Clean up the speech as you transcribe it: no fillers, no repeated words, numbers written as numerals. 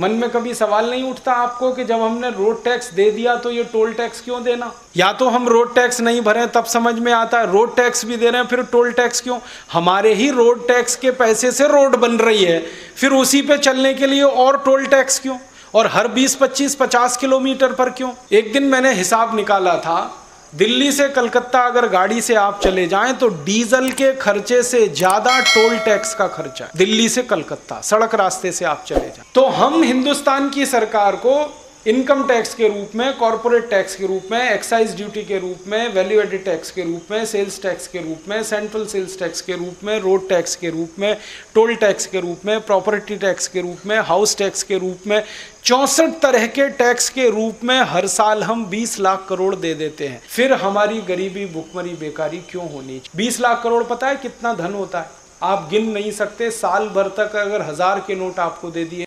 मन में कभी सवाल नहीं उठता आपको कि जब हमने रोड टैक्स दे दिया तो ये टोल टैक्स क्यों देना? या तो हम रोड टैक्स नहीं भरे तब समझ में आता है, रोड टैक्स भी दे रहे हैं फिर टोल टैक्स क्यों? हमारे ही रोड टैक्स के पैसे से रोड बन रही है, फिर उसी पे चलने के लिए और टोल टैक्स क्यों? और हर 20, 25, 50 किलोमीटर पर क्यों? एक दिन मैंने हिसाब निकाला था, दिल्ली से कलकत्ता अगर गाड़ी से आप चले जाएं तो डीजल के खर्चे से ज्यादा टोल टैक्स का खर्चा है दिल्ली से कलकत्ता, सड़क रास्ते से आप चले जाएं। तो हम हिंदुस्तान की सरकार को इनकम टैक्स के रूप में, कॉर्पोरेट टैक्स के रूप में, एक्साइज ड्यूटी के रूप में, वैल्यू एडेड टैक्स के रूप में, सेल्स टैक्स के रूप में, सेंट्रल सेल्स टैक्स के रूप में, रोड टैक्स के रूप में, टोल टैक्स के रूप में, प्रॉपर्टी टैक्स के रूप में, हाउस टैक्स के रूप में, 64 तरह के टैक्स के रूप में हर साल हम 20 लाख करोड़ दे देते हैं। फिर हमारी गरीबी, भुखमरी, बेकारी क्यों होनी? 20 लाख करोड़ पता है कितना धन होता है? आप गिन नहीं सकते। साल भर तक अगर 1000 के नोट आपको दे दिए